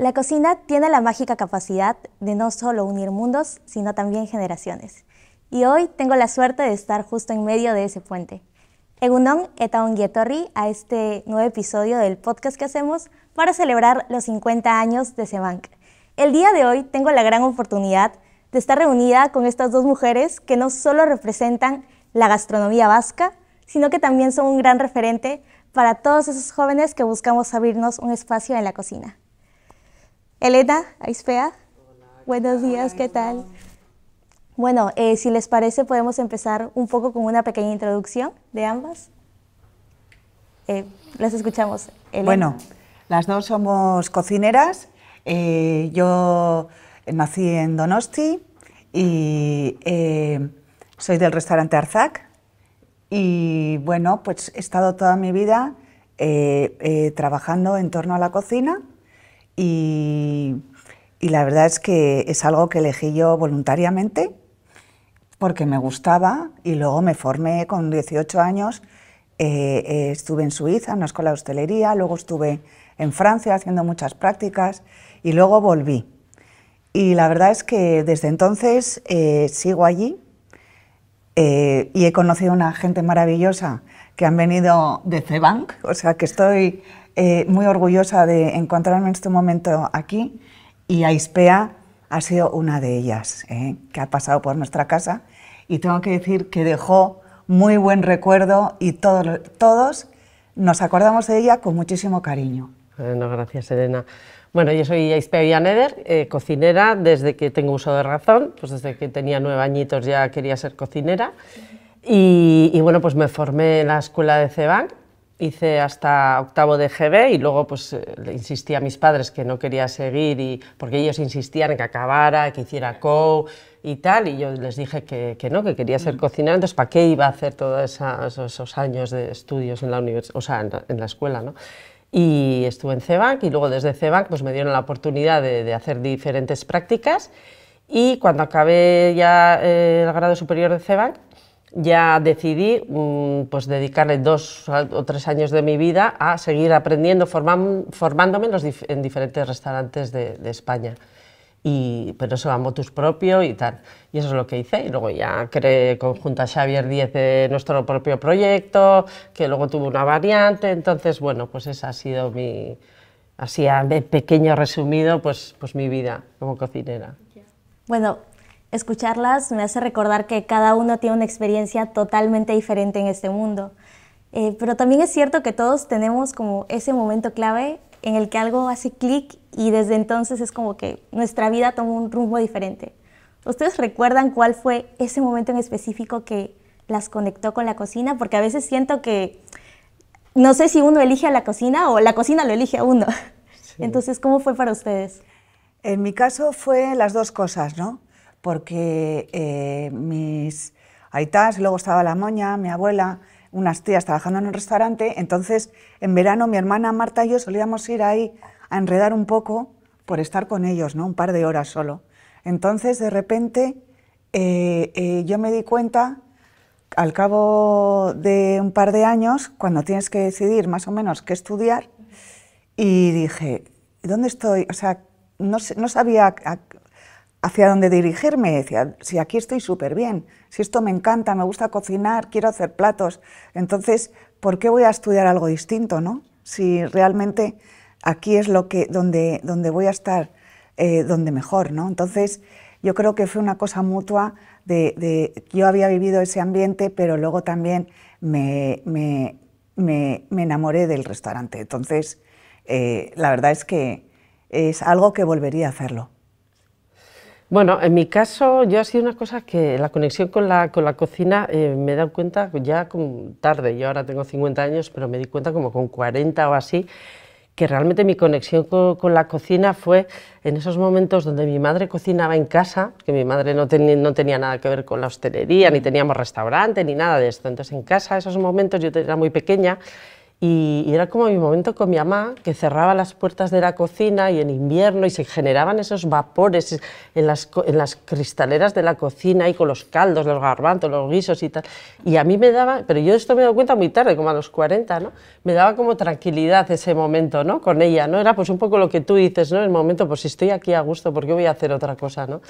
La cocina tiene la mágica capacidad de no solo unir mundos, sino también generaciones. Y hoy tengo la suerte de estar justo en medio de ese puente. Egunon eta ongi etorri a este nuevo episodio del podcast que hacemos para celebrar los 50 años de Cebanc. El día de hoy tengo la gran oportunidad de estar reunida con estas dos mujeres que no solo representan la gastronomía vasca, sino que también son un gran referente para todos esos jóvenes que buscamos abrirnos un espacio en la cocina. Elena, Aispea, buenos días, ¿qué tal? Bueno, si les parece podemos empezar un poco con una pequeña introducción de ambas. Las escuchamos, Elena. Bueno, las dos somos cocineras. Yo nací en Donosti y soy del restaurante Arzac. Y bueno, pues he estado toda mi vida trabajando en torno a la cocina. Y la verdad es que es algo que elegí yo voluntariamente porque me gustaba y luego me formé con 18 años, estuve en Suiza, en una escuela de hostelería, luego estuve en Francia haciendo muchas prácticas y luego volví. Y la verdad es que desde entonces sigo allí y he conocido a una gente maravillosa que han venido de Cebanc, o sea que estoy muy orgullosa de encontrarme en este momento aquí, y Aispea ha sido una de ellas, que ha pasado por nuestra casa, y tengo que decir que dejó muy buen recuerdo y todos nos acordamos de ella con muchísimo cariño. Bueno, gracias, Elena. Bueno, yo soy Aispea Villaneder, cocinera desde que tengo uso de razón, pues desde que tenía 9 añitos ya quería ser cocinera, y bueno, pues me formé en la escuela de Cebanc. Hice hasta octavo de GB y luego pues le insistí a mis padres que no quería seguir porque ellos insistían en que acabara, que hiciera COU y tal, y yo les dije que no, que quería ser cocinera, entonces ¿para qué iba a hacer todos esos años de estudios en la universidad, o sea, en la escuela, ¿no? Y estuve en Cebanc y luego desde Cebanc pues me dieron la oportunidad de hacer diferentes prácticas, y cuando acabé ya el grado superior de Cebanc ya decidí pues dedicarle 2 o 3 años de mi vida a seguir aprendiendo, formándome en diferentes restaurantes de España. Pero eso a motus propio y tal. Y eso es lo que hice. Y luego ya creé junto a Xavier Díez nuestro propio proyecto, que luego tuvo una variante. Entonces, bueno, pues esa ha sido así a pequeño resumido, pues mi vida como cocinera. Bueno, escucharlas me hace recordar que cada uno tiene una experiencia totalmente diferente en este mundo. Pero también es cierto que todos tenemos como ese momento clave en el que algo hace clic y desde entonces es como que nuestra vida toma un rumbo diferente. ¿Ustedes recuerdan cuál fue ese momento en específico que las conectó con la cocina? Porque a veces siento que no sé si uno elige a la cocina o la cocina lo elige a uno. Sí. Entonces, ¿cómo fue para ustedes? En mi caso fue las dos cosas, ¿no? Porque mis aitás, luego estaba la moña, mi abuela, unas tías trabajando en un restaurante, entonces en verano mi hermana Marta y yo solíamos ir ahí a enredar un poco por estar con ellos, ¿no? Un par de horas solo. Entonces de repente yo me di cuenta, al cabo de un par de años, cuando tienes que decidir más o menos qué estudiar, y dije, ¿dónde estoy? O sea, no sabía hacia dónde dirigirme. Decía, si aquí estoy súper bien, si esto me encanta, me gusta cocinar, quiero hacer platos, entonces, ¿por qué voy a estudiar algo distinto, no? Si realmente aquí es donde voy a estar, donde mejor, ¿no? Entonces, yo creo que fue una cosa mutua yo había vivido ese ambiente, pero luego también me enamoré del restaurante. Entonces, la verdad es que es algo que volvería a hacerlo. Bueno, en mi caso, yo ha sido una cosa que la conexión con la cocina me he dado cuenta ya tarde. Yo ahora tengo 50 años, pero me di cuenta como con 40 o así, que realmente mi conexión con la cocina fue en esos momentos donde mi madre cocinaba en casa, que mi madre no tenía nada que ver con la hostelería, ni teníamos restaurante, ni nada de esto. Entonces, en casa, esos momentos, yo era muy pequeña, y era como mi momento con mi mamá, que cerraba las puertas de la cocina y en invierno y se generaban esos vapores en las cristaleras de la cocina y con los caldos, los garbanzos, los guisos y tal. Y a mí me daba, pero yo esto me he dado cuenta muy tarde, como a los 40, ¿no? Me daba como tranquilidad ese momento, ¿no? Con ella, ¿no? Era pues un poco lo que tú dices, ¿no? El momento, pues si estoy aquí a gusto, ¿por qué voy a hacer otra cosa, ¿no?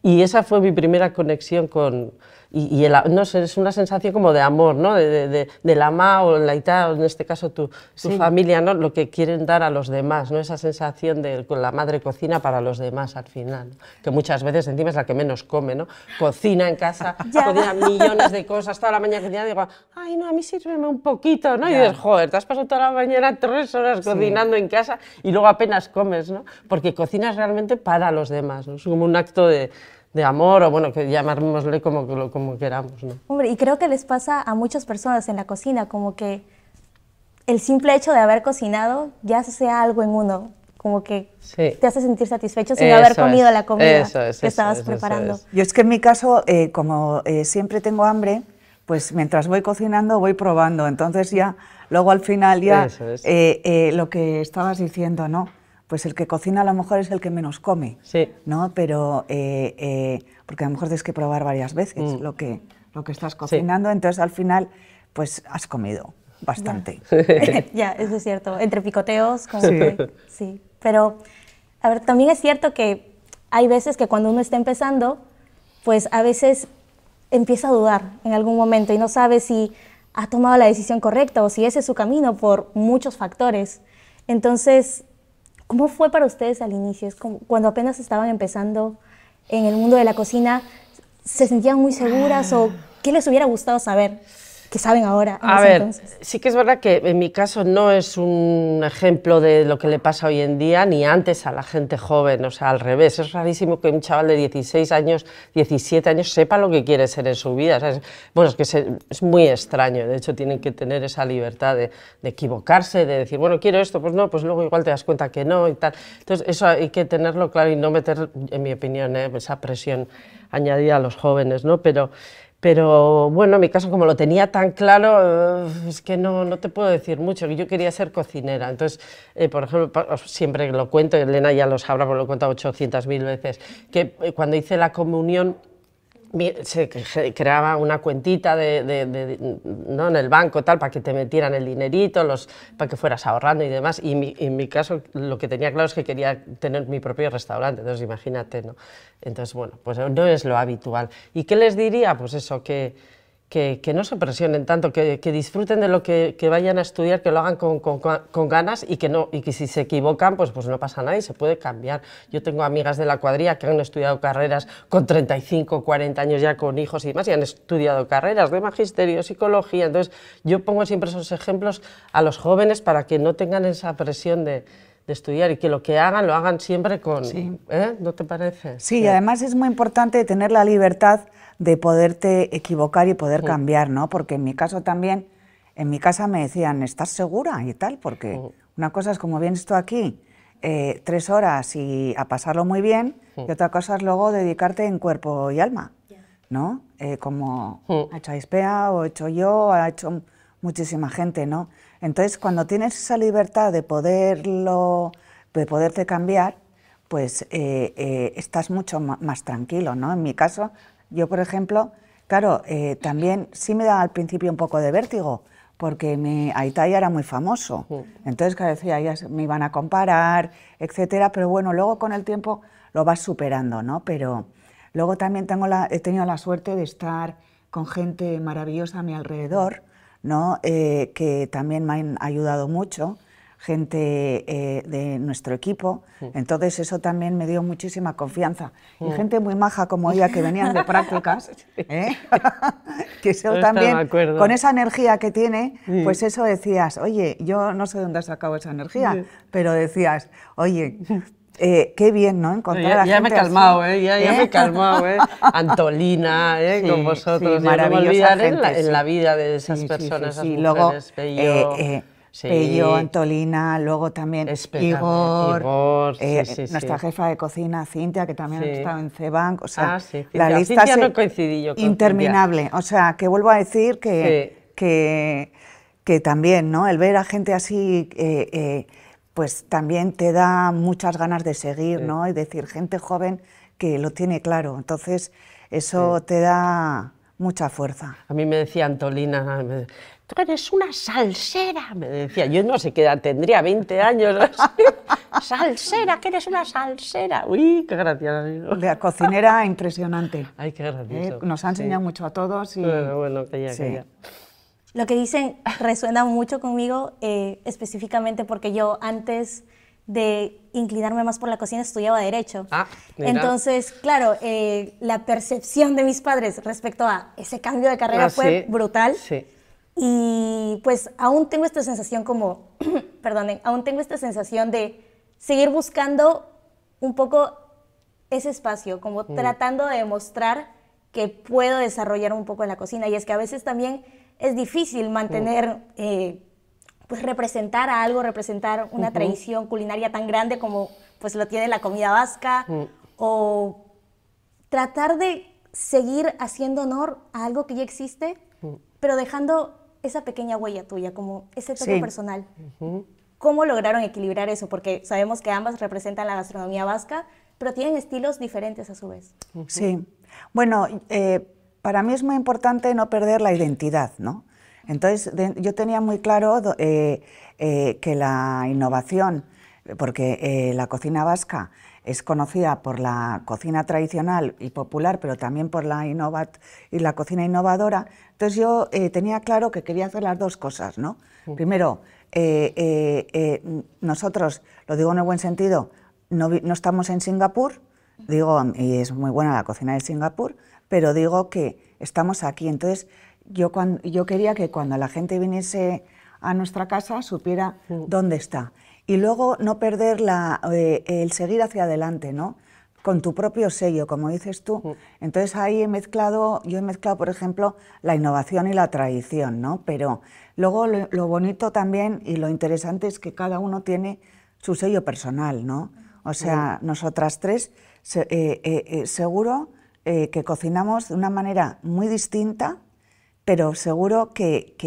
Y esa fue mi primera conexión con... no sé, es una sensación como de amor, ¿no? De la mamá o la ita, o en este caso tu familia, ¿no? Lo que quieren dar a los demás, ¿no? Esa sensación de con la madre cocina para los demás al final, ¿no? Que muchas veces encima es la que menos come, ¿no? Cocina en casa, cocina millones de cosas, toda la mañana cocinando, y digo, ay, no, a mí sírveme un poquito, ¿no? Y dices, joder, te has pasado toda la mañana 3 horas cocinando en casa y luego apenas comes, ¿no? Porque cocinas realmente para los demás, ¿no? Es como un acto de amor, o bueno, que llamémosle como queramos, ¿no? Hombre, y creo que les pasa a muchas personas en la cocina, como que el simple hecho de haber cocinado ya sea algo en uno, como que te hace sentir satisfecho sin haber comido la comida que estabas preparando. Yo es que en mi caso, como siempre tengo hambre, pues mientras voy cocinando voy probando, entonces ya, luego al final ya, lo que estabas diciendo, ¿no? Pues el que cocina a lo mejor es el que menos come, ¿no? Pero, porque a lo mejor tienes que probar varias veces lo que estás cocinando, entonces al final, pues has comido bastante. Ya, eso es cierto, entre picoteos, como que, sí. Pero, a ver, también es cierto que hay veces que cuando uno está empezando, pues a veces empieza a dudar en algún momento y no sabe si ha tomado la decisión correcta o si ese es su camino por muchos factores. Entonces, ¿cómo fue para ustedes al inicio? Es como cuando apenas estaban empezando en el mundo de la cocina, ¿se sentían muy seguras o qué les hubiera gustado saber que saben ahora? A ver, sí que es verdad que en mi caso no es un ejemplo de lo que le pasa hoy en día ni antes a la gente joven, o sea, al revés. Es rarísimo que un chaval de 16 años, 17 años sepa lo que quiere ser en su vida. O sea, bueno, es que es muy extraño, de hecho tienen que tener esa libertad de equivocarse, de decir, bueno, quiero esto, pues no, pues luego igual te das cuenta que no y tal. Entonces eso hay que tenerlo claro y no meter, en mi opinión, esa presión añadida a los jóvenes, ¿no? Pero bueno, en mi caso, como lo tenía tan claro, es que no te puedo decir mucho, yo quería ser cocinera. Entonces, por ejemplo, siempre lo cuento, Elena ya lo sabrá, porque lo he contado 800.000 veces, que cuando hice la comunión, se creaba una cuentita ¿no? en el banco tal para que te metieran el dinerito, para que fueras ahorrando y demás, y en mi caso lo que tenía claro es que quería tener mi propio restaurante, entonces imagínate, ¿no? Entonces bueno, pues no es lo habitual. ¿Y qué les diría? Pues eso, que no se presionen tanto, que disfruten de lo que vayan a estudiar, que lo hagan con ganas y que si se equivocan, pues no pasa nada y se puede cambiar. Yo tengo amigas de la cuadrilla que han estudiado carreras con 35, 40 años ya con hijos y demás y han estudiado carreras de magisterio, psicología, entonces yo pongo siempre esos ejemplos a los jóvenes para que no tengan esa presión de estudiar y que lo que hagan, lo hagan siempre con... ¿No te parece? Sí, además es muy importante tener la libertad de poderte equivocar y poder cambiar, ¿no? Porque en mi caso también, en mi casa me decían, ¿estás segura? Y tal, porque una cosa es como vienes tú aquí 3 horas y a pasarlo muy bien, y otra cosa es luego dedicarte en cuerpo y alma, ¿no? Como ha hecho Aispea o he hecho yo, ha hecho muchísima gente, ¿no? Entonces, cuando tienes esa libertad de poderte cambiar, pues estás mucho más tranquilo, ¿no? En mi caso, yo, por ejemplo, claro, también sí me daba al principio un poco de vértigo, porque Aita ya era muy famoso, entonces, claro, decía, ya me iban a comparar, etcétera, pero bueno, luego con el tiempo lo vas superando, ¿no? Pero luego también he tenido la suerte de estar con gente maravillosa a mi alrededor, ¿no? Que también me han ayudado mucho, gente de nuestro equipo, entonces eso también me dio muchísima confianza. Y gente muy maja como ella, que venían de prácticas, que eso también, con esa energía que tiene, pues eso decías, oye, yo no sé dónde has sacado esa energía, pero decías, oye... qué bien, ¿no? Encontrar a ya gente me he calmado, así. Ya me he calmado, Antolina, sí, con vosotros. Sí, maravillosa gente, en la vida de esas personas, esas mujeres, luego, Pello, Antolina, luego también Igor, nuestra jefa de cocina, Cintia, que también ha estado en CEBANC, o sea, la lista no coincidí yo con interminable, o sea, que vuelvo a decir que que también, ¿no? El ver a gente así, pues también te da muchas ganas de seguir, ¿no? Y decir, gente joven que lo tiene claro. Entonces, eso te da mucha fuerza. A mí me decía Antolina, tú eres una salsera, me decía, yo no sé qué edad tendría, 20 años, salsera, que eres una salsera. Uy, qué gracia, amigo. La cocinera impresionante. Ay, qué gracioso. Nos ha enseñado mucho a todos. Y... Bueno, que ya, sí. que ya. Lo que dicen resuena mucho conmigo, específicamente porque yo antes de inclinarme más por la cocina estudiaba Derecho. Ah, mira. Entonces, claro, la percepción de mis padres respecto a ese cambio de carrera fue brutal. Sí. Y pues aún tengo esta sensación como, perdonen, aún tengo esta sensación de seguir buscando un poco ese espacio, como tratando de demostrar que puedo desarrollar un poco en la cocina. Y es que a veces también es difícil mantener, pues representar a algo, representar una tradición culinaria tan grande como pues lo tiene la comida vasca, o tratar de seguir haciendo honor a algo que ya existe, pero dejando esa pequeña huella tuya, como ese toque personal. ¿Cómo lograron equilibrar eso? Porque sabemos que ambas representan la gastronomía vasca, pero tienen estilos diferentes a su vez. Sí, bueno, para mí es muy importante no perder la identidad, ¿no? Entonces, yo tenía muy claro que la innovación, porque la cocina vasca es conocida por la cocina tradicional y popular, pero también por la cocina innovadora. Entonces yo tenía claro que quería hacer las dos cosas, ¿no? Primero, nosotros, lo digo en el buen sentido, no estamos en Singapur, digo, y es muy buena la cocina de Singapur, pero digo que estamos aquí. Entonces yo quería que cuando la gente viniese a nuestra casa supiera dónde está. Y luego no perder el seguir hacia adelante, ¿no? Con tu propio sello, como dices tú. Entonces ahí yo he mezclado, por ejemplo, la innovación y la tradición, ¿no? Pero luego lo bonito también y lo interesante es que cada uno tiene su sello personal, ¿no? O sea, nosotras tres seguro que cocinamos de una manera muy distinta, pero seguro que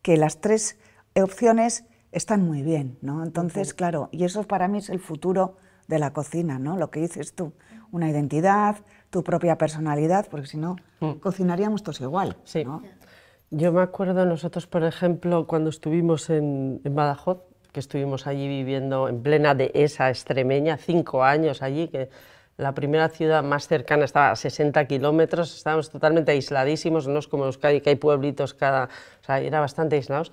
las tres opciones están muy bien, ¿no? Entonces, claro, y eso para mí es el futuro de la cocina, ¿no? Lo que dices tú, una identidad, tu propia personalidad, porque si no, cocinaríamos todos igual, sí. ¿no? Yo me acuerdo nosotros, por ejemplo, cuando estuvimos en Badajoz, que estuvimos allí viviendo en plena dehesa extremeña, 5 años allí, que la primera ciudad más cercana estaba a 60 kilómetros, estábamos totalmente aisladísimos, no es como Euskadi, que hay pueblitos o sea, era bastante aislados.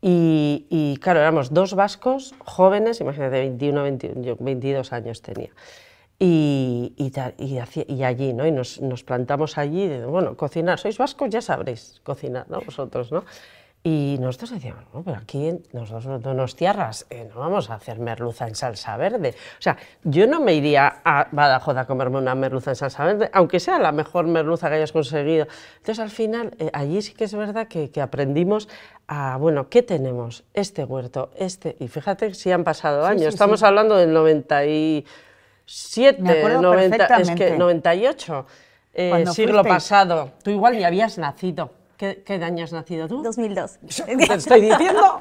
Y claro, éramos dos vascos jóvenes, imagínate, 21, 22, yo 22 años tenía. Y allí, ¿no? Y nos plantamos allí, bueno, cocinar, sois vascos, ya sabréis cocinar, ¿no? Vosotros, ¿no? Y nosotros decíamos, no, pero aquí nosotros Donostiarras no vamos a hacer merluza en salsa verde. O sea, yo no me iría a Badajoz a comerme una merluza en salsa verde, aunque sea la mejor merluza que hayas conseguido. Entonces, al final, allí sí que es verdad que aprendimos a, bueno, ¿qué tenemos? Este huerto, y fíjate si han pasado años, estamos hablando del 97, 90, es que 98, siglo pasado. Tú igual ni habías nacido. ¿Qué año has nacido tú? 2002. ¿Te estoy diciendo?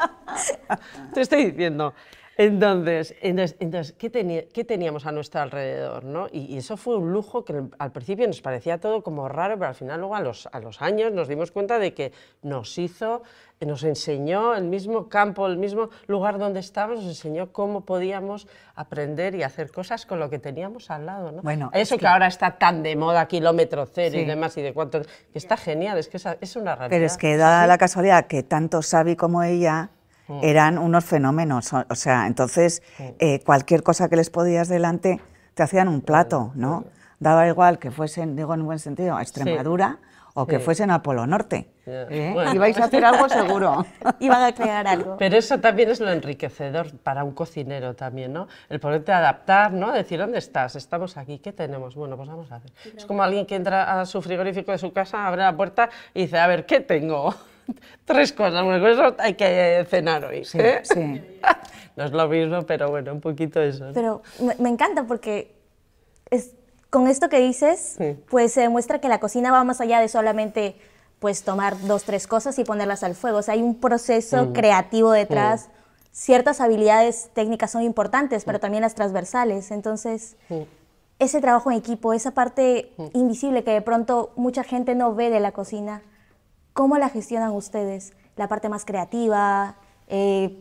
Te estoy diciendo. Entonces ¿qué teníamos a nuestro alrededor, ¿no? Y eso fue un lujo que al principio nos parecía todo como raro, pero al final luego a los años nos dimos cuenta de que nos enseñó el mismo campo, el mismo lugar donde estábamos, nos enseñó cómo podíamos aprender y hacer cosas con lo que teníamos al lado, ¿no? Bueno, eso que ahora está tan de moda, kilómetro cero y demás, y de cuánto, que está genial, es que es una realidad. Pero es que da la casualidad que tanto Xavi como ella eran unos fenómenos, o sea, entonces cualquier cosa que les podías delante te hacían un plato, ¿no? Daba igual que fuesen, digo en buen sentido, a Extremadura o que fuesen al Polo Norte. Bueno. Ibais a hacer algo seguro. Iban a crear algo. Pero eso también es lo enriquecedor para un cocinero también, ¿no? El poderte adaptar, ¿no? Decir, ¿dónde estás? Estamos aquí, ¿qué tenemos? Bueno, pues vamos a hacer. Es como alguien que entra a su frigorífico de su casa, abre la puerta y dice, a ver, ¿qué tengo? 3 cosas, bueno, con eso hay que cenar hoy. Sí, sí. No es lo mismo, pero bueno, un poquito eso, ¿no? Pero me encanta porque con esto que dices, pues se demuestra que la cocina va más allá de solamente pues tomar 2, 3 cosas y ponerlas al fuego. O sea, hay un proceso creativo detrás. Ciertas habilidades técnicas son importantes, pero también las transversales. Entonces, ese trabajo en equipo, esa parte invisible que de pronto mucha gente no ve de la cocina, ¿cómo la gestionan ustedes? La parte más creativa,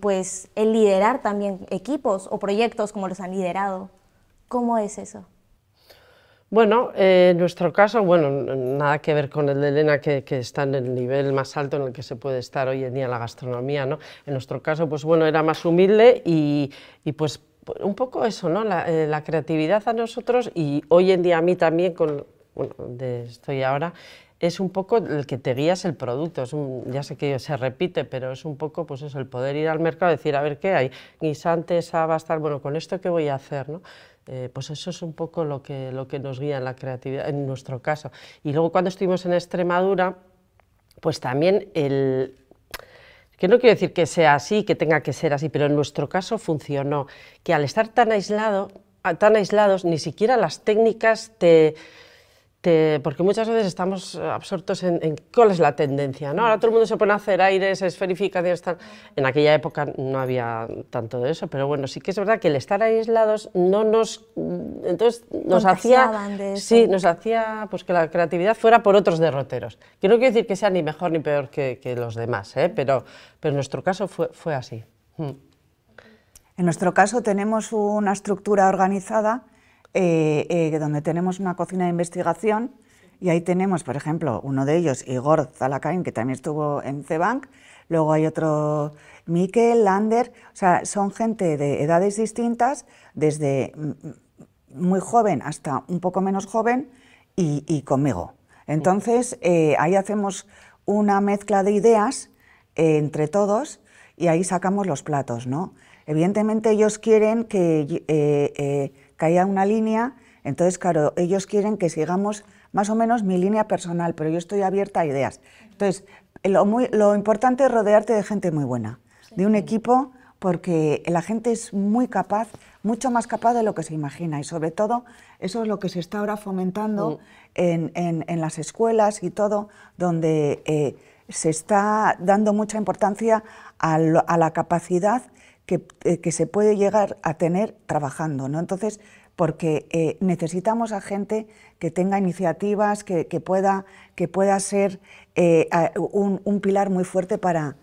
pues el liderar también equipos o proyectos como los han liderado. ¿Cómo es eso? Bueno, en nuestro caso, bueno, nada que ver con el de Elena, que está en el nivel más alto en el que se puede estar hoy en día en la gastronomía, ¿no? En nuestro caso, pues bueno, era más humilde y pues un poco eso, ¿no? La creatividad a nosotros, y hoy en día a mí también, con, bueno, donde estoy ahora, es un poco el que te guías el producto. Ya sé que se repite, pero es un poco pues eso, el poder ir al mercado y decir, a ver qué hay, guisantes, habas, tal, bueno, con esto qué voy a hacer, ¿no? Pues eso es un poco lo que nos guía en la creatividad, en nuestro caso. Y luego cuando estuvimos en Extremadura, pues también que no quiero decir que sea así, que tenga que ser así, pero en nuestro caso funcionó, que al estar tan aislados, ni siquiera las técnicas porque muchas veces estamos absortos en cuál es la tendencia, ¿no? Ahora todo el mundo se pone a hacer aires, esferificaciones, tal. En aquella época no había tanto de eso, pero bueno, sí que es verdad que el estar aislados no entonces nos hacía pues que la creatividad fuera por otros derroteros. Que no quiero decir que sea ni mejor ni peor que los demás, pero en nuestro caso fue así. En nuestro caso tenemos una estructura organizada donde tenemos una cocina de investigación, y ahí tenemos, por ejemplo, uno de ellos, Igor Zalakain, que también estuvo en CEBANC, luego hay otro, Mikel, Lander, o sea, son gente de edades distintas, desde muy joven hasta un poco menos joven, y conmigo. Entonces, ahí hacemos una mezcla de ideas entre todos, y ahí sacamos los platos, ¿no? Evidentemente ellos quieren que haya una línea, entonces claro, ellos quieren que sigamos más o menos mi línea personal, pero yo estoy abierta a ideas. Entonces, lo importante es rodearte de gente muy buena, de un equipo, porque la gente es muy capaz, mucho más capaz de lo que se imagina, y sobre todo eso es lo que se está ahora fomentando en las escuelas y todo, donde se está dando mucha importancia a la capacidad que se puede llegar a tener trabajando, ¿no? Entonces, porque necesitamos a gente que tenga iniciativas, que pueda ser un pilar muy fuerte para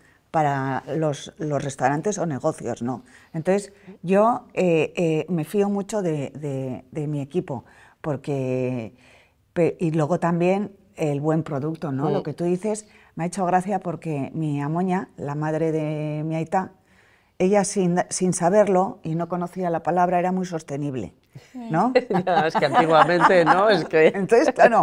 los restaurantes o negocios, ¿no? Entonces, yo me fío mucho de mi equipo, y luego también el buen producto, ¿no? Lo que tú dices me ha hecho gracia, porque mi amoña, la madre de mi aita, ella sin saberlo, y no conocía la palabra, era muy sostenible, ¿no? Es que antiguamente, ¿no? Es que entonces, claro,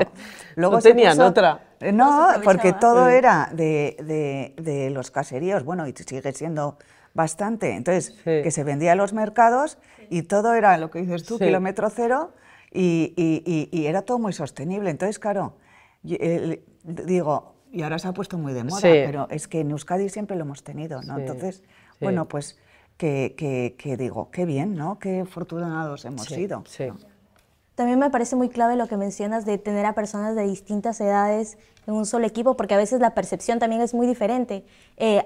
luego no tenían otra. No, porque todo era de los caseríos, bueno, y sigue siendo bastante. Entonces, que se vendía a los mercados, y todo era lo que dices tú, kilómetro cero, y era todo muy sostenible. Entonces, claro, digo, y ahora se ha puesto muy de moda, pero es que en Euskadi siempre lo hemos tenido, ¿no? Entonces, bueno, pues que digo, qué bien, ¿no? Qué afortunados hemos sido, ¿no? También me parece muy clave lo que mencionas de tener a personas de distintas edades en un solo equipo, porque a veces la percepción también es muy diferente.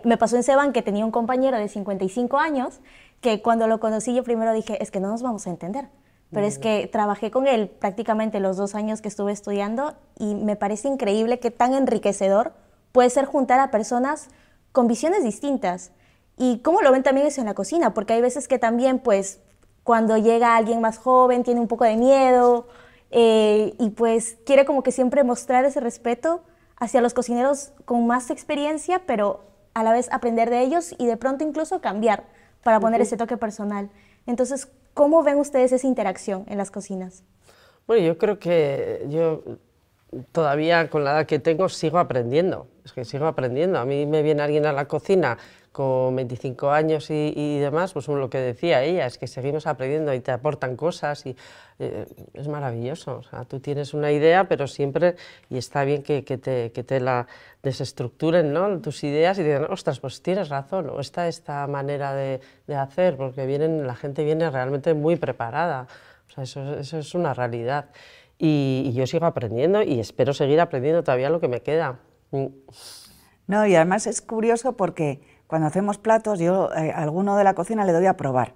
Me pasó en CEBANC que tenía un compañero de 55 años que cuando lo conocí yo primero dije, es que no nos vamos a entender. Pero es que trabajé con él prácticamente los 2 años que estuve estudiando, y me parece increíble qué tan enriquecedor puede ser juntar a personas con visiones distintas. Y cómo lo ven también eso en la cocina, porque hay veces que también, pues, cuando llega alguien más joven, tiene un poco de miedo y pues quiere como que siempre mostrar ese respeto hacia los cocineros con más experiencia, pero a la vez aprender de ellos y de pronto incluso cambiar para poner ese toque personal. Entonces, ¿cómo ven ustedes esa interacción en las cocinas? Bueno, yo creo que yo todavía con la edad que tengo sigo aprendiendo, es que sigo aprendiendo. A mí me viene alguien a la cocina con 25 años y demás, pues lo que decía ella, es que seguimos aprendiendo y te aportan cosas y es maravilloso. O sea, tú tienes una idea, pero siempre, y está bien que te la desestructuren, ¿no? Tus ideas, y digan, ostras, pues tienes razón, o esta manera de hacer, porque la gente viene realmente muy preparada. O sea, eso es una realidad. Y yo sigo aprendiendo y espero seguir aprendiendo todavía lo que me queda. No, y además es curioso porque cuando hacemos platos, yo a alguno de la cocina le doy a probar,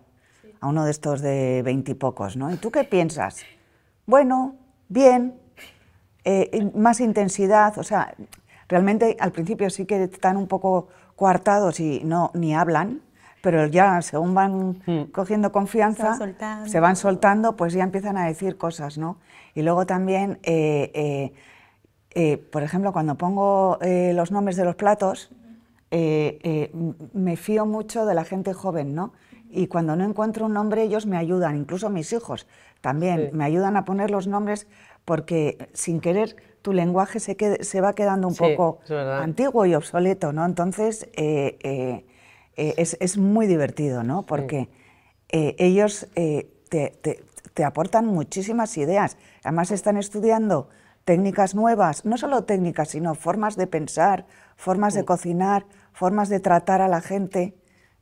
a uno de estos de 20 y pocos, ¿no? ¿Y tú qué piensas? Bueno, bien, más intensidad, o sea, realmente al principio sí que están un poco coartados y no ni hablan, pero ya según van cogiendo confianza, se van soltando, pues ya empiezan a decir cosas, ¿no? Y luego también, por ejemplo, cuando pongo los nombres de los platos, me fío mucho de la gente joven, ¿no? Y cuando no encuentro un nombre, ellos me ayudan, incluso mis hijos también me ayudan a poner los nombres, porque sin querer tu lenguaje se va quedando un poco antiguo y obsoleto, ¿no? Entonces es muy divertido, ¿no? Porque ellos te aportan muchísimas ideas. Además están estudiando técnicas nuevas, no solo técnicas, sino formas de pensar, formas de cocinar, formas de tratar a la gente.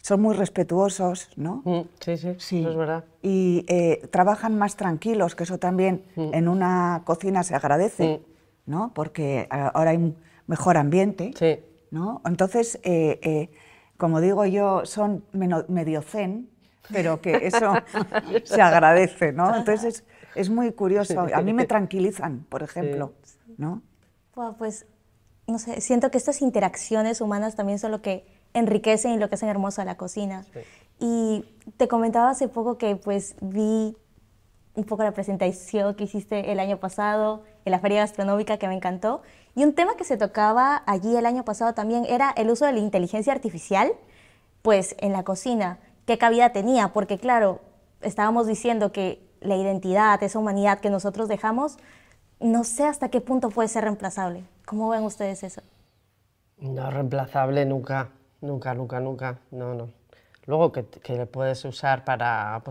Son muy respetuosos, ¿no? Sí, eso es verdad. Y trabajan más tranquilos, que eso también en una cocina se agradece, ¿no? Porque ahora hay un mejor ambiente, ¿no? Entonces, como digo yo, son medio zen, pero que eso se agradece, ¿no? Entonces es muy curioso. A mí me tranquilizan, por ejemplo, ¿no? Wow, pues, no sé, siento que estas interacciones humanas también son lo que enriquecen y lo que hacen hermoso a la cocina. Y te comentaba hace poco que pues vi un poco la presentación que hiciste el año pasado en la Feria Gastronómica, que me encantó. Y un tema que se tocaba allí el año pasado también era el uso de la inteligencia artificial, pues en la cocina. ¿Qué cabida tenía? Porque claro, estábamos diciendo que la identidad, esa humanidad que nosotros dejamos, no sé hasta qué punto puede ser reemplazable. ¿Cómo ven ustedes eso? No, reemplazable nunca, nunca, no. Luego que le puedes usar para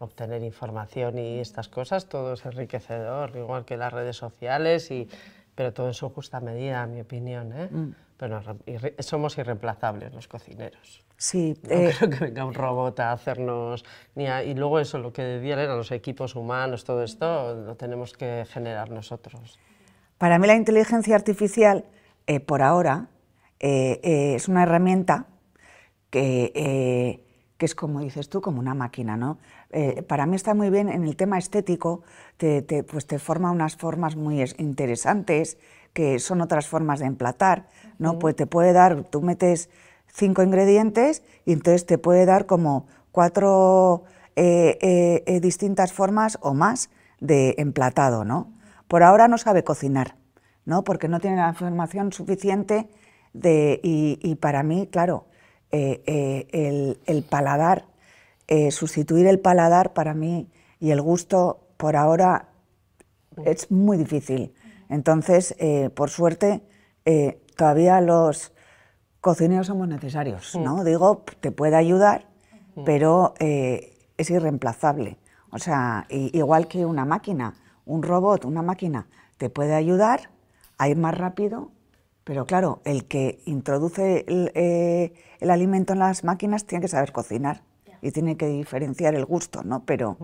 obtener información y estas cosas, todo es enriquecedor, igual que las redes sociales, pero todo en su justa medida, en mi opinión, ¿eh? Pero somos irreemplazables los cocineros. Sí. No creo que venga un robot a hacernos... y luego eso, lo que decían eran los equipos humanos, todo esto lo tenemos que generar nosotros. Para mí la inteligencia artificial, por ahora, es una herramienta que es, como dices tú, como una máquina, ¿no? Para mí está muy bien en el tema estético, pues te forma unas formas muy interesantes, que son otras formas de emplatar, ¿no? Pues te puede dar, tú metes 5 ingredientes y entonces te puede dar como 4 distintas formas o más de emplatado, ¿no? Por ahora no sabe cocinar, ¿no? Porque no tiene la información suficiente y para mí, claro, el paladar, sustituir el paladar para mí y el gusto por ahora es muy difícil. Entonces, por suerte, todavía los cocineros somos necesarios, ¿no? Digo, te puede ayudar, pero es irreemplazable. O sea, igual que una máquina, un robot, una máquina, te puede ayudar a ir más rápido, pero claro, el que introduce el alimento en las máquinas tiene que saber cocinar y tiene que diferenciar el gusto, ¿no? Pero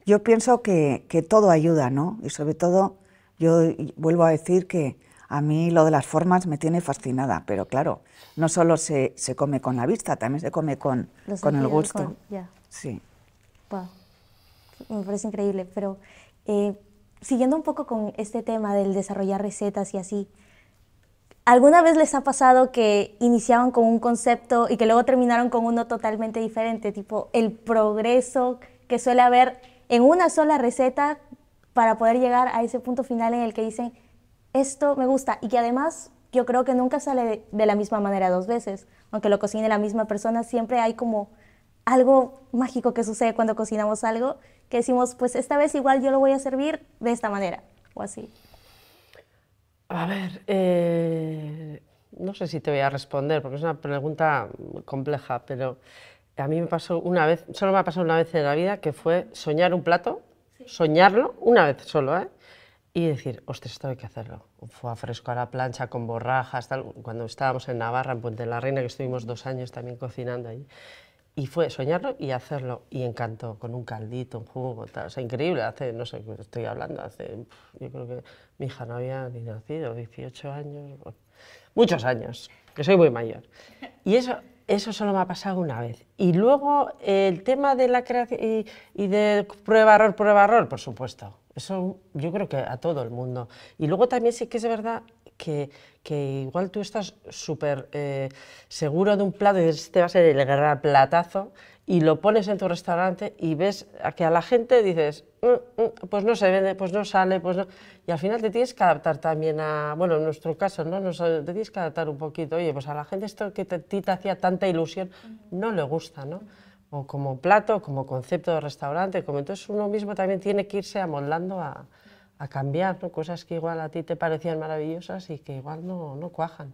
yo pienso que todo ayuda, ¿no? Y sobre todo, yo vuelvo a decir que a mí lo de las formas me tiene fascinada, pero claro, no solo se come con la vista, también se come con el gusto. Sí. Wow. Me parece increíble, pero siguiendo un poco con este tema del desarrollar recetas y así, ¿alguna vez les ha pasado que iniciaban con un concepto y que luego terminaron con uno totalmente diferente? Tipo, el progreso que suele haber en una sola receta para poder llegar a ese punto final en el que dicen, esto me gusta, y que además yo creo que nunca sale de la misma manera 2 veces. Aunque lo cocine la misma persona, siempre hay como algo mágico que sucede cuando cocinamos algo, que decimos, pues esta vez igual yo lo voy a servir de esta manera, o así. A ver, no sé si te voy a responder, porque es una pregunta compleja, pero a mí me pasó una vez, solo me ha pasado una vez en la vida, que fue soñar un plato, soñarlo una vez solo, ¿eh? Y decir, ostras, esto hay que hacerlo. Fue a fresco a la plancha, con borrajas, tal. Cuando estábamos en Navarra, en Puente de la Reina, que estuvimos 2 años también cocinando allí. Y fue soñarlo y hacerlo, y encantó, con un caldito, un jugo, tal. O sea, increíble, hace, no sé, estoy hablando, hace, yo creo que mi hija no había ni nacido, 18 años, bueno, muchos años, que soy muy mayor. Y eso solo me ha pasado una vez. Y luego el tema de la creación y de prueba-error, por supuesto. Eso yo creo que a todo el mundo. Y luego también sí que es verdad que igual tú estás súper seguro de un plato y este va a ser el gran platazo y lo pones en tu restaurante y ves que a la gente dices, pues no se vende, pues no sale, pues no... Y al final te tienes que adaptar también a, bueno, en nuestro caso, ¿no? Te tienes que adaptar un poquito, oye, pues a la gente esto que a ti te hacía tanta ilusión no le gusta, ¿no? O como plato, como concepto de restaurante, como entonces uno mismo también tiene que irse amoldando a cambiar, ¿no? Cosas que igual a ti te parecían maravillosas y que igual no cuajan.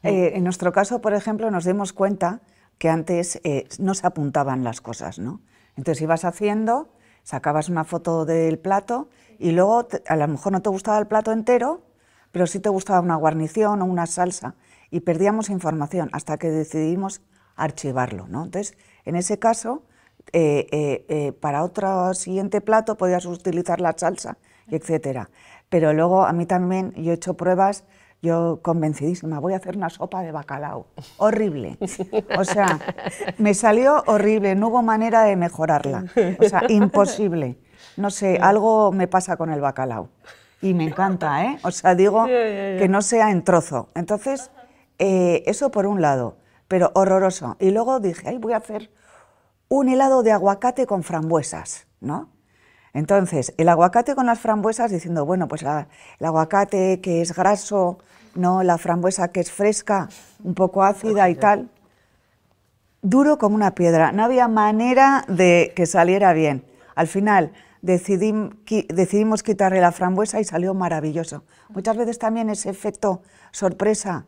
En nuestro caso, por ejemplo, nos dimos cuenta que antes no se apuntaban las cosas, ¿no? Entonces ibas haciendo, sacabas una foto del plato y luego a lo mejor no te gustaba el plato entero, pero sí te gustaba una guarnición o una salsa y perdíamos información hasta que decidimos archivarlo, ¿no? Entonces, en ese caso, para otro siguiente plato podías utilizar la salsa, etcétera. Pero luego a mí también, yo he hecho pruebas, yo convencidísima, voy a hacer una sopa de bacalao, horrible. O sea, me salió horrible, no hubo manera de mejorarla, o sea, imposible. No sé, algo me pasa con el bacalao y me encanta, ¿eh? O sea, digo que no sea en trozo. Entonces, eso por un lado, pero horroroso. Y luego dije, ay, voy a hacer un helado de aguacate con frambuesas, ¿no? Entonces, el aguacate con las frambuesas, diciendo, bueno, pues el aguacate que es graso, no la frambuesa que es fresca, un poco ácida y tal, duro como una piedra, no había manera de que saliera bien. Al final decidimos quitarle la frambuesa y salió maravilloso. Muchas veces también ese efecto sorpresa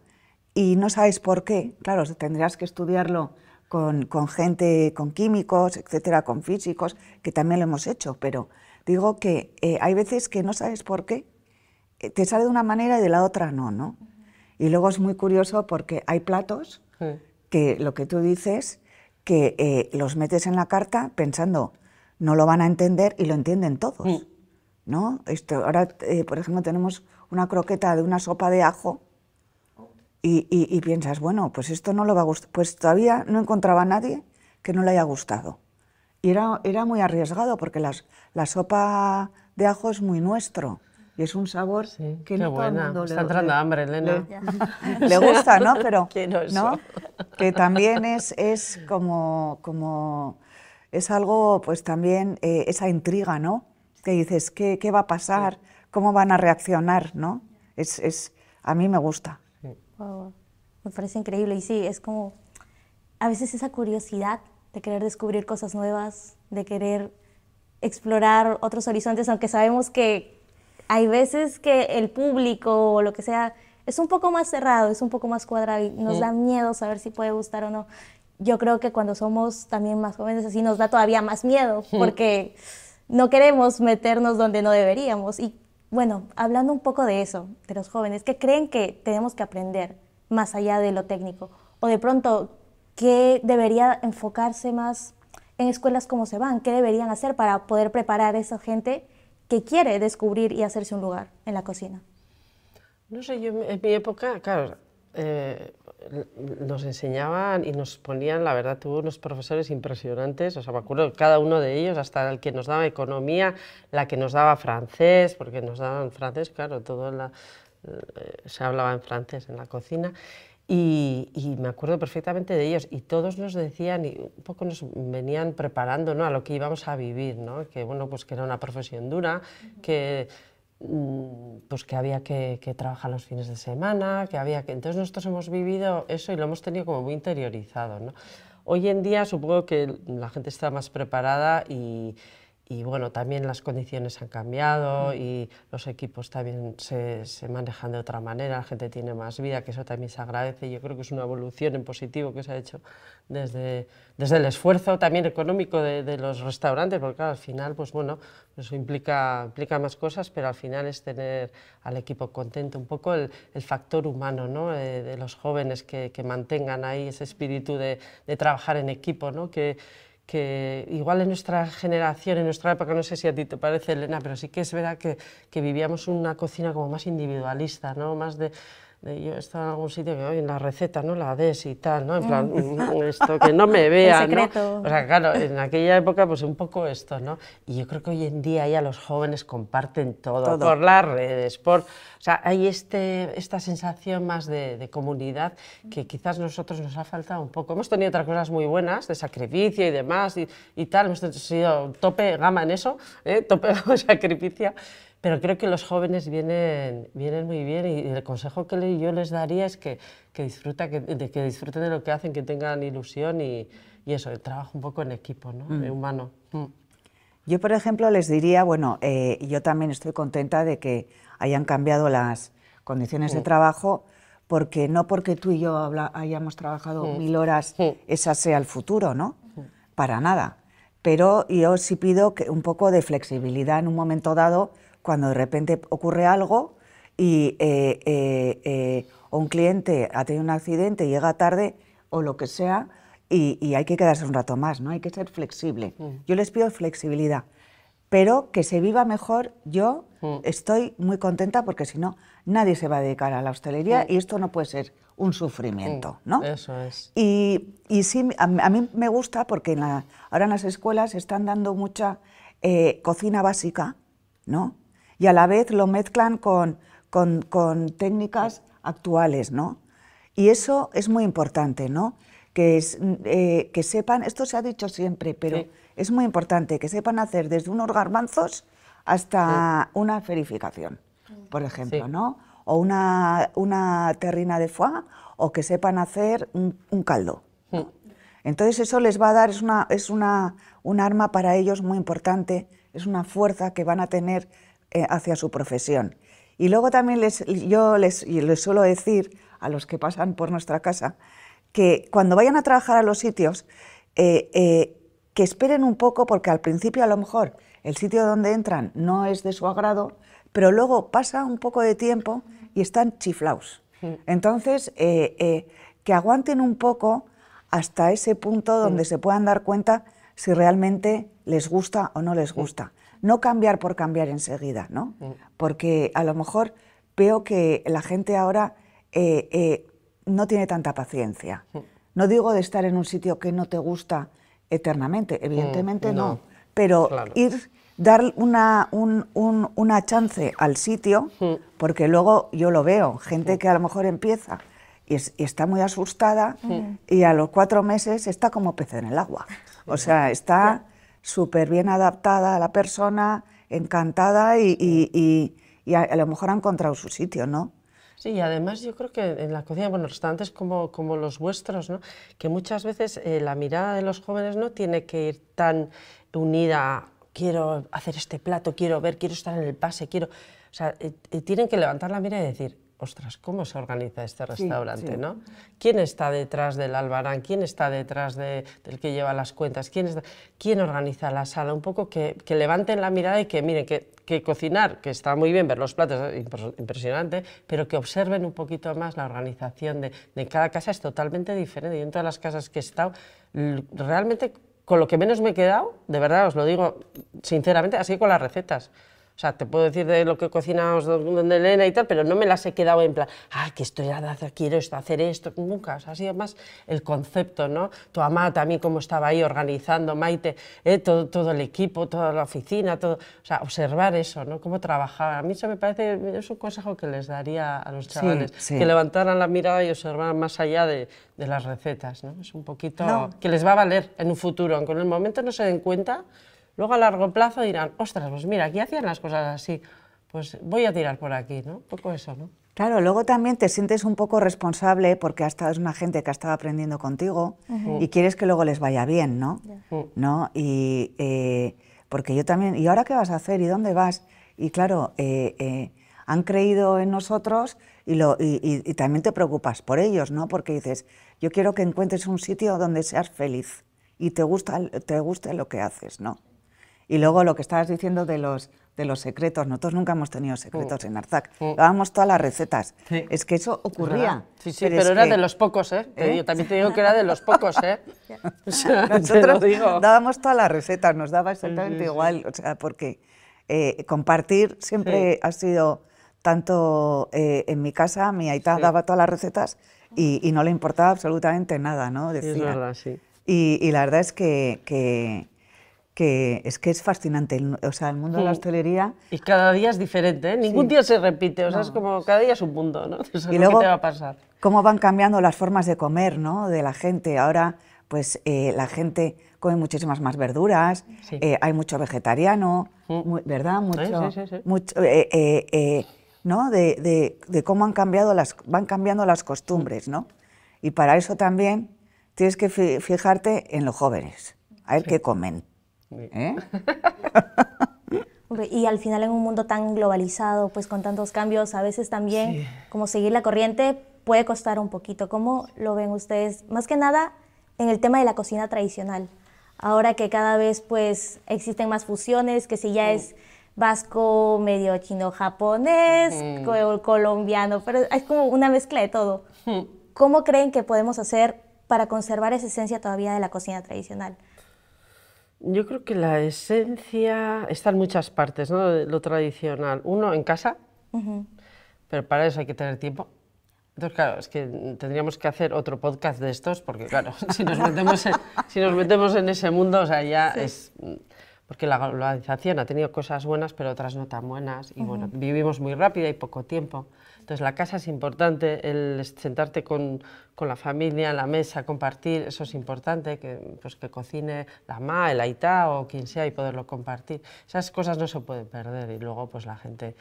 y no sabes por qué, claro, tendrías que estudiarlo con gente, con químicos, etcétera, con físicos, que también lo hemos hecho, pero digo que hay veces que no sabes por qué, te sale de una manera y de la otra no, ¿no? Y luego es muy curioso porque hay platos que lo que tú dices, que los metes en la carta pensando, no lo van a entender y lo entienden todos, ¿no? Ahora, por ejemplo, tenemos una croqueta de una sopa de ajo, y piensas, bueno, pues esto no lo va a gustar. Pues todavía no encontraba a nadie que no le haya gustado. Y era muy arriesgado porque la sopa de ajo es muy nuestro y es un sabor que no todo el mundo está entrando hambre, Elena. Le gusta, ¿no? Pero Quiero eso. ¿no? Que también es como es algo, pues también esa intriga, ¿no? Que dices, ¿qué va a pasar? ¿Cómo van a reaccionar? ¿No? A mí me gusta. Wow, me parece increíble y sí, es como a veces esa curiosidad de querer descubrir cosas nuevas, de querer explorar otros horizontes, aunque sabemos que hay veces que el público o lo que sea es un poco más cerrado, es un poco más cuadrado y nos da miedo saber si puede gustar o no. Yo creo que cuando somos también más jóvenes así nos da todavía más miedo porque no queremos meternos donde no deberíamos. Y bueno, hablando un poco de eso, de los jóvenes, ¿qué creen que tenemos que aprender más allá de lo técnico? O de pronto, ¿qué debería enfocarse más en escuelas como se van? ¿Qué deberían hacer para poder preparar a esa gente que quiere descubrir y hacerse un lugar en la cocina? No sé, yo en mi época, claro, nos enseñaban y nos ponían, la verdad, tuve unos profesores impresionantes, o sea, me acuerdo cada uno de ellos, hasta el que nos daba economía, la que nos daba francés, porque nos daban francés, claro, se hablaba en francés en la cocina, y me acuerdo perfectamente de ellos, y todos nos decían, y un poco nos venían preparando, ¿no?, a lo que íbamos a vivir, ¿no?, que, bueno, pues que era una profesión dura, pues que había que trabajar los fines de semana, Entonces nosotros hemos vivido eso y lo hemos tenido como muy interiorizado, ¿no? Hoy en día supongo que la gente está más preparada y y bueno, también las condiciones han cambiado y los equipos también se manejan de otra manera, la gente tiene más vida, que eso también se agradece. Yo creo que es una evolución en positivo que se ha hecho desde el esfuerzo también económico de los restaurantes, porque claro, al final, pues bueno, eso implica más cosas, pero al final es tener al equipo contento, un poco el factor humano, ¿no? De los jóvenes que mantengan ahí ese espíritu de trabajar en equipo, ¿no? Que igual en nuestra generación, en nuestra época, no sé si a ti te parece, Elena, pero sí que es verdad que vivíamos una cocina como más individualista, ¿no? Más yo estaba en algún sitio que hoy en la receta no la des y tal, ¿no? En plan, esto que no me vean, ¿no? O sea, claro, en aquella época pues un poco esto, ¿no? Y yo creo que hoy en día ya los jóvenes comparten todo. Por las redes, o sea, hay esta sensación más de comunidad que quizás nosotros nos ha faltado un poco. Hemos tenido otras cosas muy buenas, de sacrificio y demás y tal, hemos sido tope gama en eso, tope gama de sacrificio. Pero creo que los jóvenes vienen muy bien y el consejo que yo les daría es que disfruten de lo que hacen, que tengan ilusión y eso, el trabajo un poco en equipo, ¿no? Humano. Yo, por ejemplo, les diría, bueno, yo también estoy contenta de que hayan cambiado las condiciones de trabajo, porque no porque tú y yo hayamos trabajado 1000 horas, esa sea el futuro, ¿no? Para nada. Pero yo sí pido un poco de flexibilidad en un momento dado, cuando de repente ocurre algo y o un cliente ha tenido un accidente, llega tarde o lo que sea y hay que quedarse un rato más, ¿no? Hay que ser flexible. Yo les pido flexibilidad, pero que se viva mejor. Yo estoy muy contenta porque si no, nadie se va a dedicar a la hostelería y esto no puede ser un sufrimiento, ¿no? Eso es. Y sí, a mí me gusta porque ahora en las escuelas están dando mucha cocina básica, ¿no? Y a la vez lo mezclan con técnicas actuales, ¿no? Y eso es muy importante, ¿no? Que sepan, esto se ha dicho siempre, pero es muy importante que sepan hacer desde unos garbanzos hasta una ferificación, por ejemplo, ¿no? O una terrina de foie, o que sepan hacer un caldo, ¿no? Entonces eso les va a dar, es un arma para ellos muy importante, es una fuerza que van a tener hacia su profesión. Y luego también yo les suelo decir a los que pasan por nuestra casa que cuando vayan a trabajar a los sitios que esperen un poco, porque al principio a lo mejor el sitio donde entran no es de su agrado, pero luego pasa un poco de tiempo y están chiflaos. Entonces que aguanten un poco hasta ese punto donde se puedan dar cuenta si realmente les gusta o no les gusta. No cambiar por cambiar enseguida, ¿no? Porque a lo mejor veo que la gente ahora no tiene tanta paciencia. No digo de estar en un sitio que no te gusta eternamente, evidentemente no, pero claro, dar una chance al sitio, porque luego yo lo veo, gente que a lo mejor empieza y está muy asustada y a los 4 meses está como pez en el agua. O sea, está súper bien adaptada a la persona, encantada y a lo mejor ha encontrado su sitio, ¿no? Sí, y además yo creo que en la cocina, bueno, restaurantes como los vuestros, ¿no? Que muchas veces la mirada de los jóvenes no tiene que ir tan unida a quiero hacer este plato, quiero estar en el pase, o sea, tienen que levantar la mirada y decir, ostras, ¿cómo se organiza este restaurante? Sí. ¿No? ¿Quién está detrás del albarán? ¿Quién está detrás del que lleva las cuentas? ¿Quién organiza la sala? Un poco que levanten la mirada y que miren que cocinar, que está muy bien ver los platos, impresionante, pero que observen un poquito más la organización de cada casa. Es totalmente diferente. Yo en todas las casas que he estado, realmente con lo que menos me he quedado, de verdad os lo digo sinceramente, así con las recetas. O sea, te puedo decir de lo que cocinamos donde Elena y tal, pero no me las he quedado en plan, que esto ya quiero hacer esto, nunca. O sea, ha sido más el concepto, ¿no? Tu mamá también cómo estaba ahí organizando, Maite, todo el equipo, toda la oficina, todo. O sea, observar eso, ¿no? Cómo trabajaban. A mí eso me parece, es un consejo que les daría a los chavales, que levantaran la mirada y observaran más allá de las recetas, ¿no? Es un poquito que les va a valer en un futuro, aunque en el momento no se den cuenta. Luego a largo plazo dirán, ostras, pues mira, aquí hacían las cosas así, pues voy a tirar por aquí, ¿no? Un poco eso, ¿no? Claro, luego también te sientes un poco responsable porque es una gente que ha estado aprendiendo contigo y quieres que luego les vaya bien, ¿no? ¿No? Y porque yo también, ¿y ahora qué vas a hacer? ¿Y dónde vas? Y claro, han creído en nosotros y también te preocupas por ellos, ¿no? Porque dices, yo quiero que encuentres un sitio donde seas feliz y te guste lo que haces, ¿no? Y luego lo que estabas diciendo de los secretos, nosotros nunca hemos tenido secretos en Arzac, dábamos todas las recetas, es que eso ocurría. Sí, sí, pero era de los pocos, ¿eh? Yo también te digo que era de los pocos, ¿eh? O sea, nosotros dábamos todas las recetas, nos daba exactamente igual, o sea, porque compartir siempre ha sido tanto en mi casa, mi aita daba todas las recetas y no le importaba absolutamente nada, ¿no? Decía. Es verdad, sí. Y la verdad es que es fascinante, o sea, el mundo de la hostelería. Y cada día es diferente, ¿eh? Ningún día se repite, o sea, es como cada día es un mundo, ¿no? Eso Y es luego, lo que te va a pasar. Cómo van cambiando las formas de comer, ¿no? De la gente. Ahora, pues, la gente come muchísimas más verduras, hay mucho vegetariano, ¿verdad? Mucho, ¿no? De cómo van cambiando las costumbres, ¿no? Y para eso también tienes que fijarte en los jóvenes, a ver qué comen. Y al final en un mundo tan globalizado, pues con tantos cambios, a veces también como seguir la corriente puede costar un poquito. ¿Cómo lo ven ustedes? Más que nada en el tema de la cocina tradicional. Ahora que cada vez pues existen más fusiones, que si ya es vasco, medio chino-japonés, colombiano, pero es como una mezcla de todo. ¿Cómo creen que podemos hacer para conservar esa esencia todavía de la cocina tradicional? Yo creo que la esencia está en muchas partes, ¿no? De lo tradicional. Uno, en casa, pero para eso hay que tener tiempo. Entonces, claro, es que tendríamos que hacer otro podcast de estos, porque claro, si nos metemos en ese mundo, o sea, ya es... Porque la globalización ha tenido cosas buenas, pero otras no tan buenas, y bueno, vivimos muy rápido y poco tiempo. Entonces, la casa es importante, el sentarte con la familia en la mesa, compartir, eso es importante, que cocine la ma, el aitá o quien sea y poderlo compartir. Esas cosas no se pueden perder, y luego pues la gente,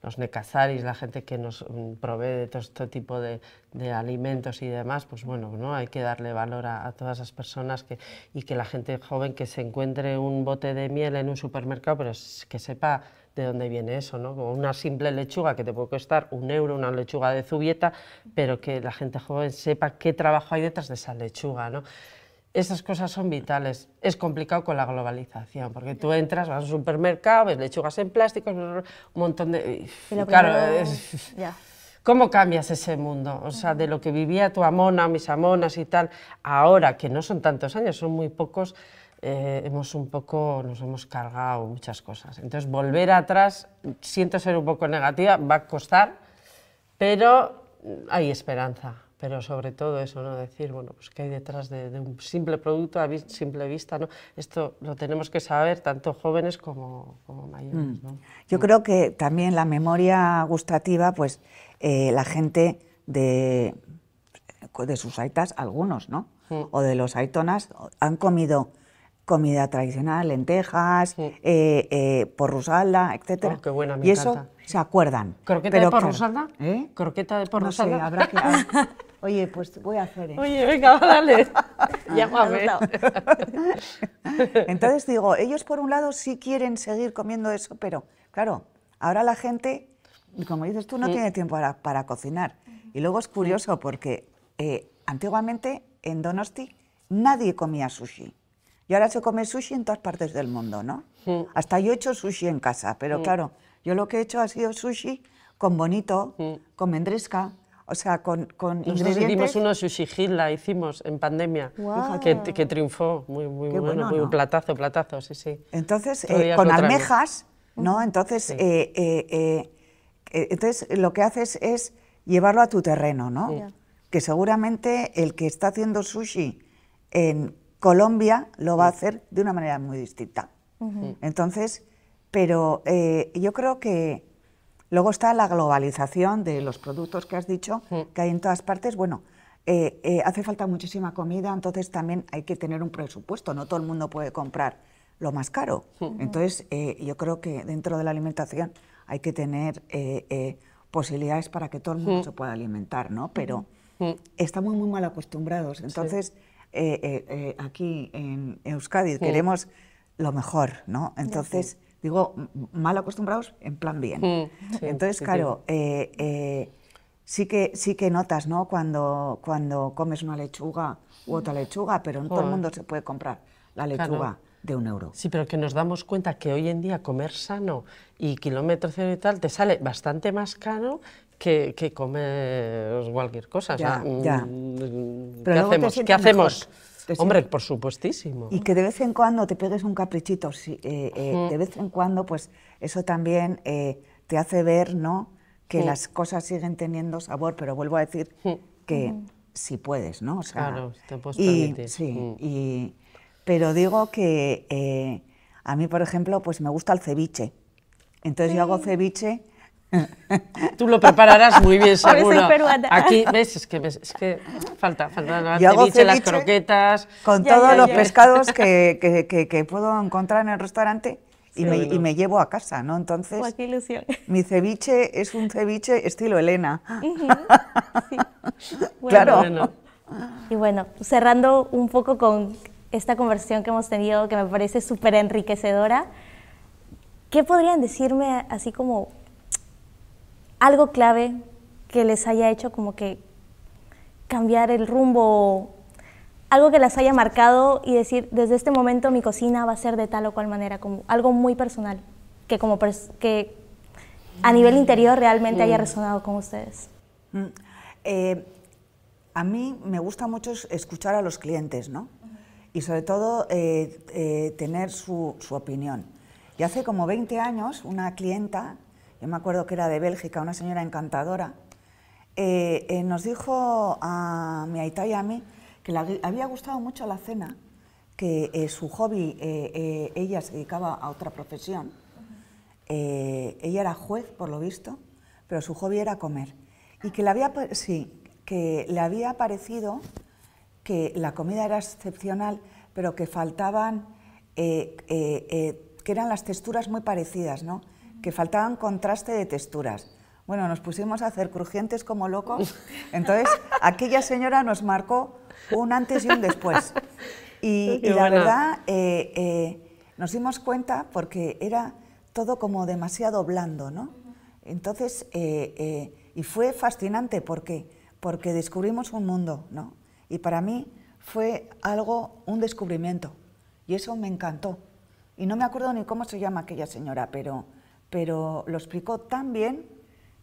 los nekazaris, la gente que nos provee de todo este tipo de alimentos y demás, pues bueno, ¿no? Hay que darle valor a todas esas personas y que la gente joven que se encuentre un bote de miel en un supermercado, pero que sepa de dónde viene eso, ¿no? Como una simple lechuga que te puede costar €1, una lechuga de Zubieta, pero que la gente joven sepa qué trabajo hay detrás de esa lechuga, ¿no? Esas cosas son vitales. Es complicado con la globalización, porque tú entras, vas a un supermercado, ves lechugas en plástico, un montón de... Claro, ¿cómo cambias ese mundo? O sea, de lo que vivía tu amona, mis amonas y tal, ahora, que no son tantos años, son muy pocos, nos hemos cargado muchas cosas. Entonces, volver atrás, siento ser un poco negativa, va a costar, pero hay esperanza. Pero sobre todo eso, ¿no? Decir, bueno, pues qué hay detrás de un simple producto a simple vista, ¿no? Esto lo tenemos que saber tanto jóvenes como mayores, ¿no? Yo creo que también la memoria gustativa, pues la gente de sus aitas, algunos, ¿no? O de los aitonas, han comido comida tradicional, lentejas, porrusalda, etc. Oh, qué buena, me y encanta. Eso se acuerdan. ¿Croqueta de porrusalda? ¿Eh? ¿Croqueta de porrusalda? No sé, habrá que... Oye, pues voy a hacer, ¿eh? Oye, venga, dale, llámame. Entonces digo, ellos por un lado sí quieren seguir comiendo eso, pero claro, ahora la gente, como dices tú, no tiene tiempo para cocinar. Y luego es curioso porque antiguamente en Donosti nadie comía sushi. Y ahora se come sushi en todas partes del mundo, ¿no? Hasta yo he hecho sushi en casa, pero claro, yo lo que he hecho ha sido sushi con bonito, con mendresca. O sea, con Nosotros hicimos uno sushi gil, la hicimos en pandemia, que triunfó, muy bueno, muy ¿no? platazo, sí. Entonces, con almejas, ¿no? Entonces, entonces, lo que haces es llevarlo a tu terreno, ¿no? Que seguramente el que está haciendo sushi en Colombia lo va a hacer de una manera muy distinta. Entonces, pero yo creo que luego está la globalización de los productos que has dicho, que hay en todas partes. Bueno, hace falta muchísima comida, entonces también hay que tener un presupuesto, no todo el mundo puede comprar lo más caro. Entonces, yo creo que dentro de la alimentación hay que tener posibilidades para que todo el mundo se pueda alimentar, ¿no? Pero estamos muy mal acostumbrados, entonces aquí en Euskadi queremos lo mejor, ¿no? Entonces, digo, mal acostumbrados en plan bien. Sí, Entonces, sí, claro, sí que notas, ¿no? Cuando comes una lechuga u otra lechuga, pero no todo el mundo se puede comprar la lechuga de €1. Sí, pero que nos damos cuenta que hoy en día comer sano y kilómetro cero y tal te sale bastante más caro que comer cualquier cosa. Ya, o sea, ya. ¿Qué Pero luego te hacemos? ¿Qué sientes hacemos? mejor. Hombre, por supuestísimo. Y que de vez en cuando te pegues un caprichito, de vez en cuando, pues eso también te hace ver, ¿no?, que las cosas siguen teniendo sabor, pero vuelvo a decir que si puedes, ¿no? O sea, Claro, te puedes permitir. Sí, pero digo que a mí, por ejemplo, pues me gusta el ceviche. Entonces yo hago ceviche. Tú lo prepararás muy bien, Por eso seguro. soy peruana. Aquí, ¿ves? Es que falta el Yo hago ceviche, las ceviche croquetas. con Ya, todos ya, los ya. pescados que puedo encontrar en el restaurante y bueno. me llevo a casa, ¿no? Entonces, ¡Guau, qué ilusión! mi ceviche es un ceviche estilo Elena. Sí. Claro. Bueno. Y bueno, cerrando un poco con esta conversación que hemos tenido, que me parece súper enriquecedora, ¿qué podrían decirme así como algo clave que les haya hecho como que cambiar el rumbo, algo que las haya marcado y decir, desde este momento mi cocina va a ser de tal o cual manera, como algo muy personal, que como que a nivel interior realmente haya resonado con ustedes? A mí me gusta mucho escuchar a los clientes, ¿no? Y sobre todo tener su opinión. Y hace como 20 años, una clienta, yo me acuerdo que era de Bélgica, una señora encantadora, nos dijo a mi aita y a mí que le había gustado mucho la cena, que su hobby, ella se dedicaba a otra profesión, ella era juez, por lo visto, pero su hobby era comer. Y que le había parecido que la comida era excepcional, pero que faltaban, que eran las texturas muy parecidas, ¿no? Que faltaban contraste de texturas. Bueno, nos pusimos a hacer crujientes como locos, entonces aquella señora nos marcó un antes y un después. Y la verdad, nos dimos cuenta porque era todo como demasiado blando, ¿no? Entonces, y fue fascinante porque descubrimos un mundo, ¿no? Y para mí fue un descubrimiento, y eso me encantó. Y no me acuerdo ni cómo se llama aquella señora, pero lo explicó tan bien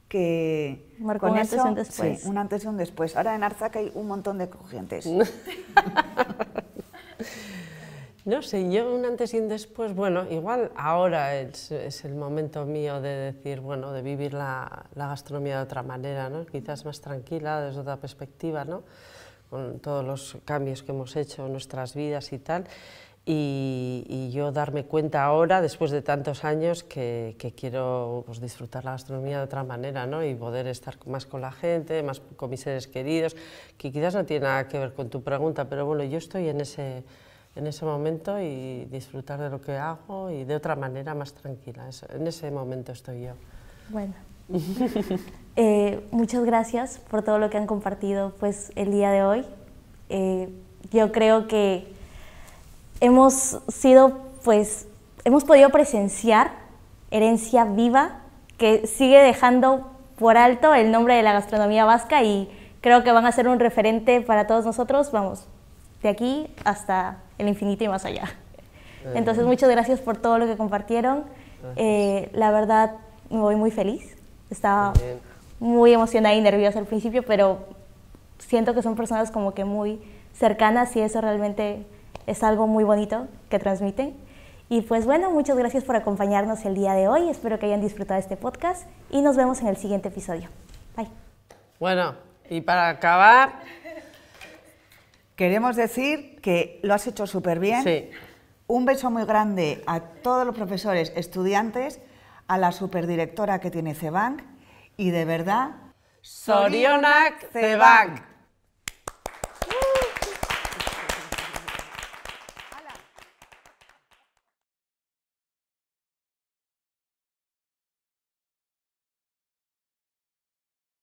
que Marcó con un antes y eso, un después. sí, un antes y un después. Ahora en Arzac hay un montón de crujientes. No sé, yo un antes y un después, bueno, igual ahora es el momento mío de decir, bueno, de vivir la gastronomía de otra manera, ¿no? Quizás más tranquila, desde otra perspectiva, ¿no? Con todos los cambios que hemos hecho en nuestras vidas y tal. Y yo darme cuenta ahora, después de tantos años, que quiero pues, disfrutar la gastronomía de otra manera, ¿no? Y poder estar más con la gente, más con mis seres queridos, que quizás no tiene nada que ver con tu pregunta, pero bueno, yo estoy en ese momento y disfrutar de lo que hago y de otra manera más tranquila. En ese momento estoy yo. Bueno, muchas gracias por todo lo que han compartido pues, el día de hoy. Yo creo que hemos podido presenciar herencia viva que sigue dejando por alto el nombre de la gastronomía vasca y creo que van a ser un referente para todos nosotros, vamos, de aquí hasta el infinito y más allá. Entonces, muchas gracias por todo lo que compartieron. La verdad, me voy muy feliz. Estaba muy emocionada y nerviosa al principio, pero siento que son personas como que muy cercanas y eso realmente es algo muy bonito que transmiten. Y pues bueno, muchas gracias por acompañarnos el día de hoy. Espero que hayan disfrutado este podcast y nos vemos en el siguiente episodio. Bye. Bueno, y para acabar... Queremos decir que lo has hecho súper bien. Sí. Un beso muy grande a todos los profesores, estudiantes, a la superdirectora que tiene CEBANC y de verdad... Zorionak CEBANC.